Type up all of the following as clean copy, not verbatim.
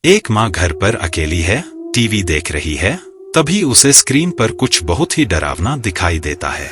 एक माँ घर पर अकेली है, टीवी देख रही है, तभी उसे स्क्रीन पर कुछ बहुत ही डरावना दिखाई देता है।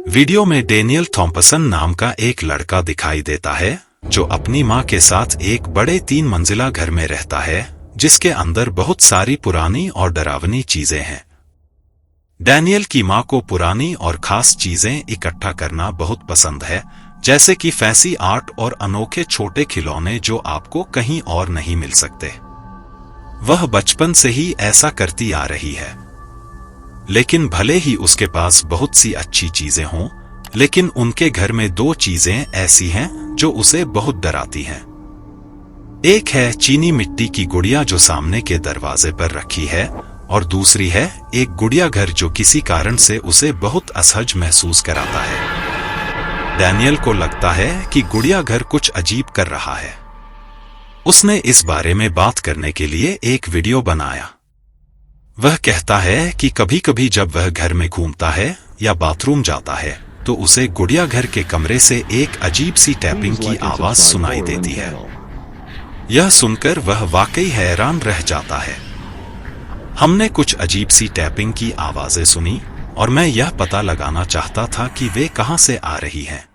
वीडियो में डेनियल थॉम्पसन नाम का एक लड़का दिखाई देता है जो अपनी माँ के साथ एक बड़े 3 मंजिला घर में रहता है जिसके अंदर बहुत सारी पुरानी और डरावनी चीजें हैं। डेनियल की माँ को पुरानी और खास चीजें इकट्ठा करना बहुत पसंद है, जैसे कि फैंसी आर्ट और अनोखे छोटे खिलौने जो आपको कहीं और नहीं मिल सकते। वह बचपन से ही ऐसा करती आ रही है। लेकिन भले ही उसके पास बहुत सी अच्छी चीजें हों, लेकिन उनके घर में 2 चीजें ऐसी हैं जो उसे बहुत डराती हैं। एक है चीनी मिट्टी की गुड़िया जो सामने के दरवाजे पर रखी है, और दूसरी है एक गुड़िया घर जो किसी कारण से उसे बहुत असहज महसूस कराता है। डेनियल को लगता है कि गुड़िया घर कुछ अजीब कर रहा है। उसने इस बारे में बात करने के लिए एक वीडियो बनाया। वह कहता है कि कभी-कभी जब वह घर में घूमता है या बाथरूम जाता है तो उसे गुड़िया घर के कमरे से एक अजीब सी टैपिंग की आवाज सुनाई देती है। यह सुनकर वह वाकई हैरान रह जाता है। हमने कुछ अजीब सी टैपिंग की आवाजें सुनी और मैं यह पता लगाना चाहता था कि वे कहां से आ रही हैं।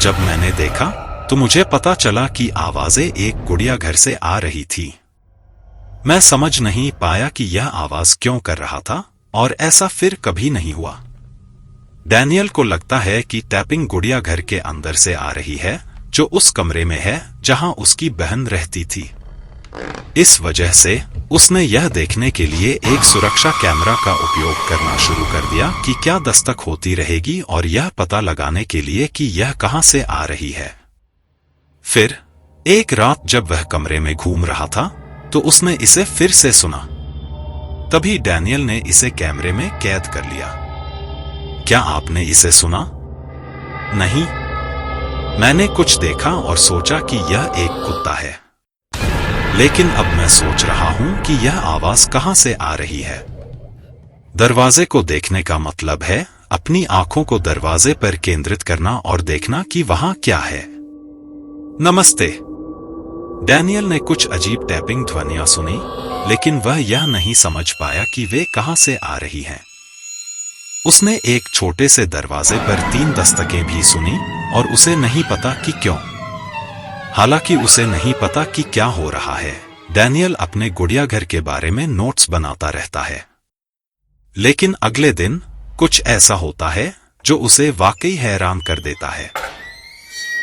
जब मैंने देखा तो मुझे पता चला कि आवाजें एक गुड़िया घर से आ रही थी। मैं समझ नहीं पाया कि यह आवाज क्यों कर रहा था और ऐसा फिर कभी नहीं हुआ। डेनियल को लगता है कि टैपिंग गुड़िया घर के अंदर से आ रही है जो उस कमरे में है जहां उसकी बहन रहती थी। इस वजह से उसने यह देखने के लिए एक सुरक्षा कैमरा का उपयोग करना शुरू कर दिया कि क्या दस्तक होती रहेगी और यह पता लगाने के लिए कि यह कहां से आ रही है। फिर एक रात जब वह कमरे में घूम रहा था तो उसने इसे फिर से सुना। तभी डेनियल ने इसे कैमरे में कैद कर लिया। क्या आपने इसे सुना? नहीं। मैंने कुछ देखा और सोचा कि यह एक कुत्ता है। लेकिन अब मैं सोच रहा हूं कि यह आवाज कहां से आ रही है। दरवाजे को देखने का मतलब है अपनी आंखों को दरवाजे पर केंद्रित करना और देखना कि वहां क्या है। नमस्ते। डेनियल ने कुछ अजीब टैपिंग ध्वनियां सुनी, लेकिन वह यह नहीं समझ पाया कि वे कहां से आ रही हैं। उसने एक छोटे से दरवाजे पर 3 दस्तकें भी सुनी और उसे नहीं पता कि क्यों। हालांकि उसे नहीं पता कि क्या हो रहा है, डेनियल अपने गुड़िया घर के बारे में नोट्स बनाता रहता है। लेकिन अगले दिन कुछ ऐसा होता है जो उसे वाकई हैरान कर देता है।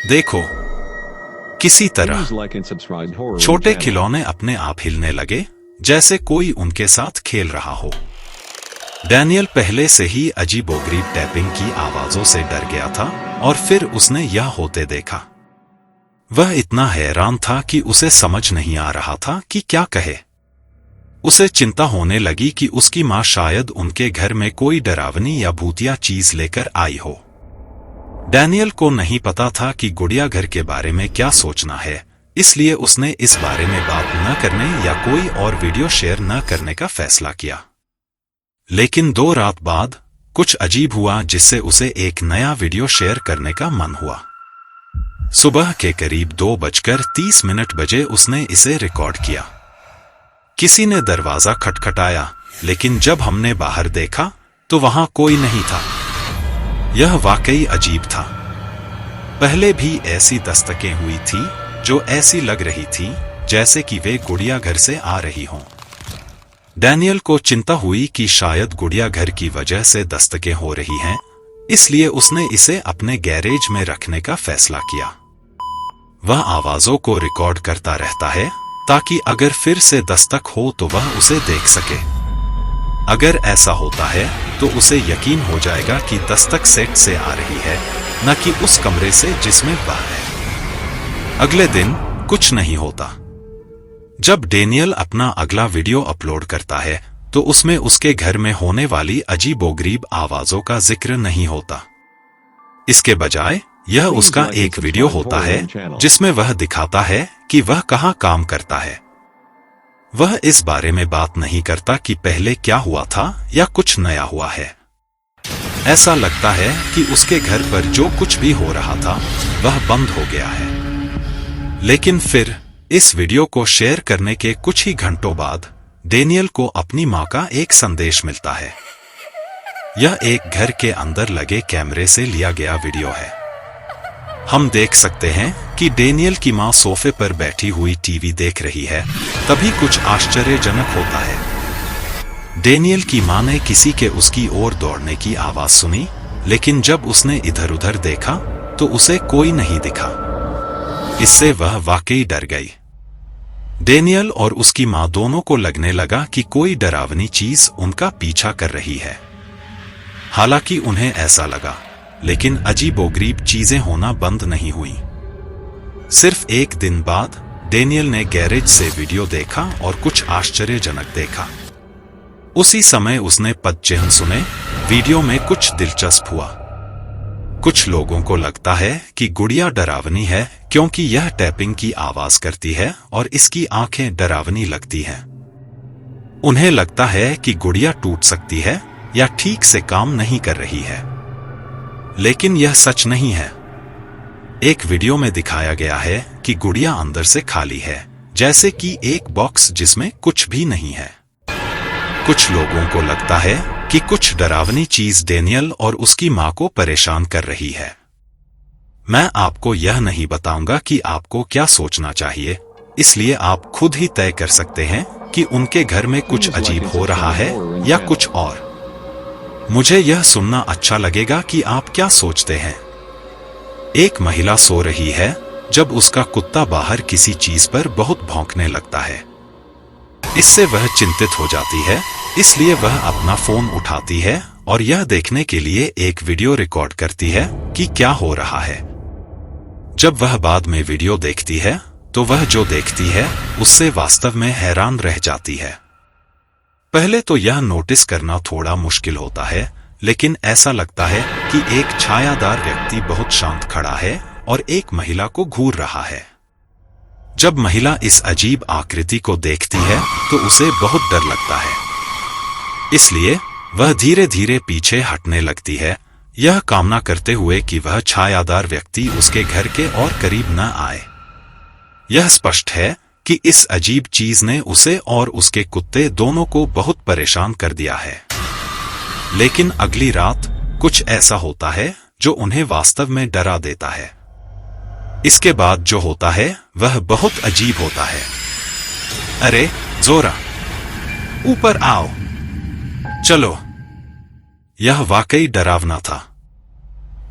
देखो, किसी तरह छोटे खिलौने अपने आप हिलने लगे जैसे कोई उनके साथ खेल रहा हो। डेनियल पहले से ही अजीबोगरीब टैपिंग की आवाजों से डर गया था और फिर उसने यह होते देखा। वह इतना हैरान था कि उसे समझ नहीं आ रहा था कि क्या कहे। उसे चिंता होने लगी कि उसकी माँ शायद उनके घर में कोई डरावनी या भूतिया चीज लेकर आई हो। डेनियल को नहीं पता था कि गुड़िया घर के बारे में क्या सोचना है, इसलिए उसने इस बारे में बात न करने या कोई और वीडियो शेयर न करने का फैसला किया। लेकिन 2 रात बाद कुछ अजीब हुआ जिससे उसे एक नया वीडियो शेयर करने का मन हुआ। सुबह के करीब 2:30 बजे उसने इसे रिकॉर्ड किया। किसी ने दरवाजा खटखटाया, लेकिन जब हमने बाहर देखा तो वहां कोई नहीं था। यह वाकई अजीब था। पहले भी ऐसी दस्तकें हुई थी जो ऐसी लग रही थी जैसे कि वे गुड़िया घर से आ रही हों। डेनियल को चिंता हुई कि शायद गुड़िया घर की वजह से दस्तकें हो रही हैं, इसलिए उसने इसे अपने गैरेज में रखने का फैसला किया। वह आवाजों को रिकॉर्ड करता रहता है ताकि अगर फिर से दस्तक हो तो वह उसे देख सके। अगर ऐसा होता है तो उसे यकीन हो जाएगा कि दस्तक सेट से आ रही है, न कि उस कमरे से जिसमें वह है। अगले दिन कुछ नहीं होता। जब डेनियल अपना अगला वीडियो अपलोड करता है तो उसमें उसके घर में होने वाली अजीबोगरीब आवाजों का जिक्र नहीं होता। इसके बजाय यह उसका एक वीडियो होता है जिसमें वह दिखाता है कि वह कहां काम करता है। वह इस बारे में बात नहीं करता कि पहले क्या हुआ था या कुछ नया हुआ है। ऐसा लगता है कि उसके घर पर जो कुछ भी हो रहा था वह बंद हो गया है। लेकिन फिर इस वीडियो को शेयर करने के कुछ ही घंटों बाद डेनियल को अपनी मां का एक संदेश मिलता है। यह एक घर के अंदर लगे कैमरे से लिया गया वीडियो है। हम देख सकते हैं कि डेनियल की मां सोफे पर बैठी हुई टीवी देख रही है। तभी कुछ आश्चर्यजनक होता है। डेनियल की मां ने किसी के उसकी ओर दौड़ने की आवाज सुनी, लेकिन जब उसने इधर उधर देखा तो उसे कोई नहीं दिखा। इससे वह वाकई डर गई। डेनियल और उसकी मां दोनों को लगने लगा कि कोई डरावनी चीज उनका पीछा कर रही है। हालांकि उन्हें ऐसा लगा, लेकिन अजीबोगरीब चीजें होना बंद नहीं हुई। सिर्फ एक दिन बाद डेनियल ने गैरेज से वीडियो देखा और कुछ आश्चर्यजनक देखा। उसी समय उसने पदचिह्न सुने। वीडियो में कुछ दिलचस्प हुआ। कुछ लोगों को लगता है कि गुड़िया डरावनी है क्योंकि यह टैपिंग की आवाज करती है और इसकी आंखें डरावनी लगती हैं। उन्हें लगता है कि गुड़िया टूट सकती है या ठीक से काम नहीं कर रही है। लेकिन यह सच नहीं है। एक वीडियो में दिखाया गया है कि गुड़िया अंदर से खाली है, जैसे कि एक बॉक्स जिसमें कुछ भी नहीं है। कुछ लोगों को लगता है कि कुछ डरावनी चीज डेनियल और उसकी मां को परेशान कर रही है। मैं आपको यह नहीं बताऊंगा कि आपको क्या सोचना चाहिए, इसलिए आप खुद ही तय कर सकते हैं कि उनके घर में कुछ अजीब हो रहा है या कुछ और। मुझे यह सुनना अच्छा लगेगा कि आप क्या सोचते हैं। एक महिला सो रही है जब उसका कुत्ता बाहर किसी चीज पर बहुत भौंकने लगता है। इससे वह चिंतित हो जाती है, इसलिए वह अपना फोन उठाती है और यह देखने के लिए एक वीडियो रिकॉर्ड करती है कि क्या हो रहा है। जब वह बाद में वीडियो देखती है तो वह जो देखती है उससे वास्तव में हैरान रह जाती है। पहले तो यह नोटिस करना थोड़ा मुश्किल होता है, लेकिन ऐसा लगता है कि एक छायादार व्यक्ति बहुत शांत खड़ा है और एक महिला को घूर रहा है। जब महिला इस अजीब आकृति को देखती है तो उसे बहुत डर लगता है, इसलिए वह धीरे धीरे पीछे हटने लगती है, यह कामना करते हुए कि वह छायादार व्यक्ति उसके घर के और करीब न आए। यह स्पष्ट है कि इस अजीब चीज ने उसे और उसके कुत्ते दोनों को बहुत परेशान कर दिया है। लेकिन अगली रात कुछ ऐसा होता है जो उन्हें वास्तव में डरा देता है। इसके बाद जो होता है वह बहुत अजीब होता है। अरे जोरा, ऊपर आओ, चलो। यह वाकई डरावना था।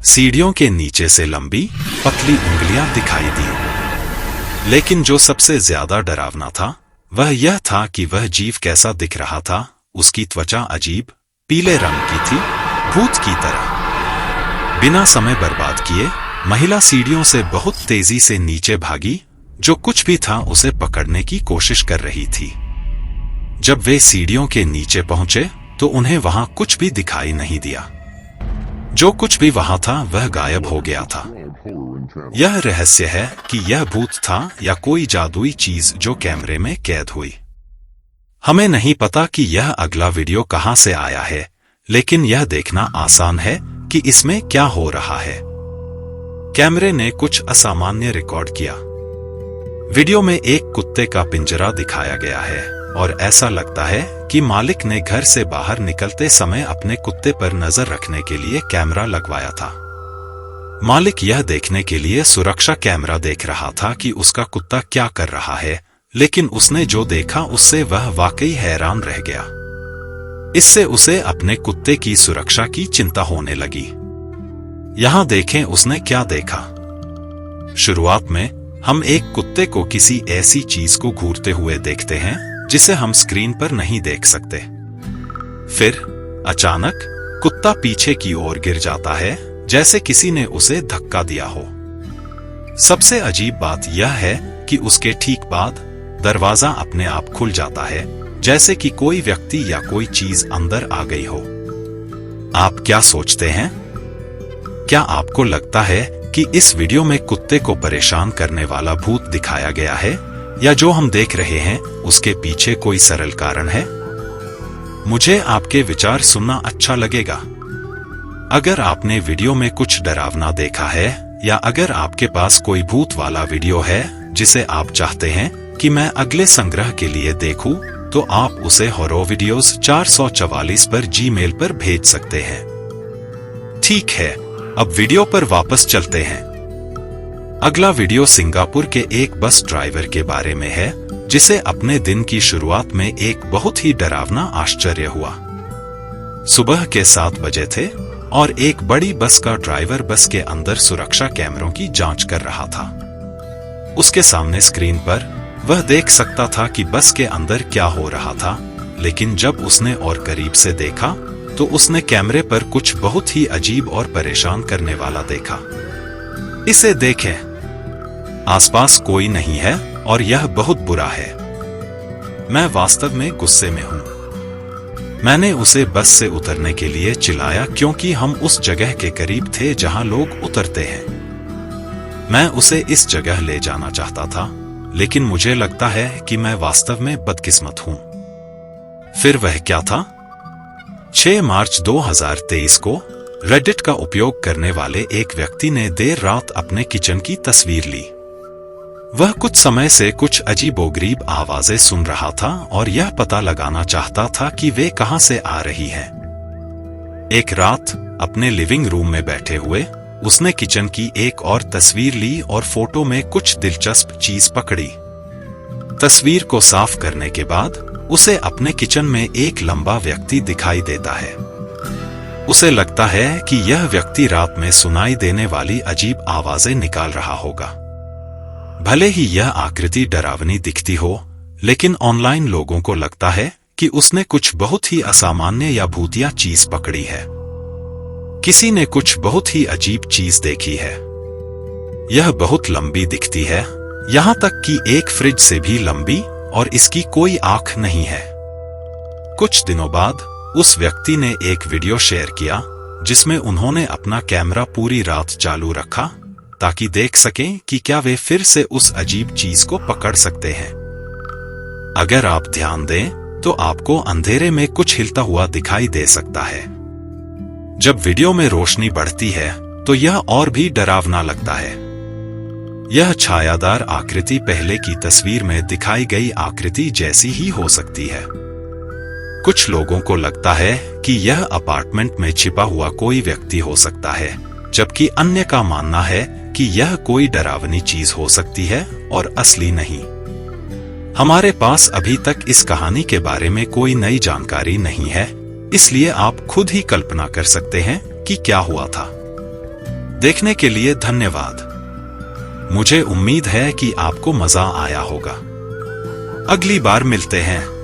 सीढ़ियों के नीचे से लंबी पतली उंगलियां दिखाई दी। लेकिन जो सबसे ज्यादा डरावना था वह यह था कि वह जीव कैसा दिख रहा था। उसकी त्वचा अजीब पीले रंग की थी, भूत की तरह। बिना समय बर्बाद किए महिला सीढ़ियों से बहुत तेजी से नीचे भागी। जो कुछ भी था उसे पकड़ने की कोशिश कर रही थी। जब वे सीढ़ियों के नीचे पहुंचे तो उन्हें वहां कुछ भी दिखाई नहीं दिया। जो कुछ भी वहां था वह गायब हो गया था। यह रहस्य है कि यह भूत था या कोई जादुई चीज जो कैमरे में कैद हुई। हमें नहीं पता कि यह अगला वीडियो कहां से आया है, लेकिन यह देखना आसान है कि इसमें क्या हो रहा है। कैमरे ने कुछ असामान्य रिकॉर्ड किया। वीडियो में एक कुत्ते का पिंजरा दिखाया गया है और ऐसा लगता है कि मालिक ने घर से बाहर निकलते समय अपने कुत्ते पर नजर रखने के लिए कैमरा लगवाया था। मालिक यह देखने के लिए सुरक्षा कैमरा देख रहा था कि उसका कुत्ता क्या कर रहा है, लेकिन उसने जो देखा उससे वह वाकई हैरान रह गया। इससे उसे अपने कुत्ते की सुरक्षा की चिंता होने लगी। यहां देखें उसने क्या देखा। शुरुआत में हम एक कुत्ते को किसी ऐसी चीज को घूरते हुए देखते हैं जिसे हम स्क्रीन पर नहीं देख सकते। फिर अचानक कुत्ता पीछे की ओर गिर जाता है, जैसे किसी ने उसे धक्का दिया हो। सबसे अजीब बात यह है कि उसके ठीक बाद दरवाजा अपने आप खुल जाता है, जैसे कि कोई व्यक्ति या कोई चीज अंदर आ गई हो। आप क्या सोचते हैं? क्या आपको लगता है कि इस वीडियो में कुत्ते को परेशान करने वाला भूत दिखाया गया है, या जो हम देख रहे हैं उसके पीछे कोई सरल कारण है? मुझे आपके विचार सुनना अच्छा लगेगा। अगर आपने वीडियो में कुछ डरावना देखा है या अगर आपके पास कोई भूत वाला वीडियो है जिसे आप चाहते हैं कि मैं अगले संग्रह के लिए देखूं, तो आप उसे हॉररवीडियोज 444 पर जीमेल पर भेज सकते हैं। ठीक है, अब वीडियो पर वापस चलते हैं। अगला वीडियो सिंगापुर के एक बस ड्राइवर के बारे में है, जिसे अपने दिन की शुरुआत में एक बहुत ही डरावना आश्चर्य हुआ। सुबह के 7 बजे थे और एक बड़ी बस का ड्राइवर बस के अंदर सुरक्षा कैमरों की जांच कर रहा था। उसके सामने स्क्रीन पर वह देख सकता था कि बस के अंदर क्या हो रहा था, लेकिन जब उसने और करीब से देखा तो उसने कैमरे पर कुछ बहुत ही अजीब और परेशान करने वाला देखा। इसे देखें, आसपास कोई नहीं है और यह बहुत बुरा है। मैं वास्तव में गुस्से में हूं। मैंने उसे बस से उतरने के लिए चिल्लाया क्योंकि हम उस जगह के करीब थे जहां लोग उतरते हैं। मैं उसे इस जगह ले जाना चाहता था, लेकिन मुझे लगता है कि मैं वास्तव में बदकिस्मत हूं। फिर वह क्या था? 6 मार्च 2023 को रेडिट का उपयोग करने वाले एक व्यक्ति ने देर रात अपने किचन की तस्वीर ली। वह कुछ समय से कुछ अजीबोगरीब आवाजें सुन रहा था और यह पता लगाना चाहता था कि वे कहां से आ रही हैं। एक रात अपने लिविंग रूम में बैठे हुए उसने किचन की एक और तस्वीर ली और फोटो में कुछ दिलचस्प चीज पकड़ी। तस्वीर को साफ करने के बाद उसे अपने किचन में एक लंबा व्यक्ति दिखाई देता है। उसे लगता है कि यह व्यक्ति रात में सुनाई देने वाली अजीब आवाजें निकाल रहा होगा। भले ही यह आकृति डरावनी दिखती हो, लेकिन ऑनलाइन लोगों को लगता है कि उसने कुछ बहुत ही असामान्य या भूतिया चीज पकड़ी है। किसी ने कुछ बहुत ही अजीब चीज देखी है। यह बहुत लंबी दिखती है, यहां तक कि एक फ्रिज से भी लंबी, और इसकी कोई आंख नहीं है। कुछ दिनों बाद उस व्यक्ति ने एक वीडियो शेयर किया जिसमें उन्होंने अपना कैमरा पूरी रात चालू रखा ताकि देख सकें कि क्या वे फिर से उस अजीब चीज को पकड़ सकते हैं। अगर आप ध्यान दें तो आपको अंधेरे में कुछ हिलता हुआ दिखाई दे सकता है। जब वीडियो में रोशनी बढ़ती है तो यह और भी डरावना लगता है। यह छायादार आकृति पहले की तस्वीर में दिखाई गई आकृति जैसी ही हो सकती है। कुछ लोगों को लगता है कि यह अपार्टमेंट में छिपा हुआ कोई व्यक्ति हो सकता है, जबकि अन्य का मानना है कि यह कोई डरावनी चीज हो सकती है और असली नहीं। हमारे पास अभी तक इस कहानी के बारे में कोई नई जानकारी नहीं है, इसलिए आप खुद ही कल्पना कर सकते हैं कि क्या हुआ था। देखने के लिए धन्यवाद। मुझे उम्मीद है कि आपको मजा आया होगा। अगली बार मिलते हैं।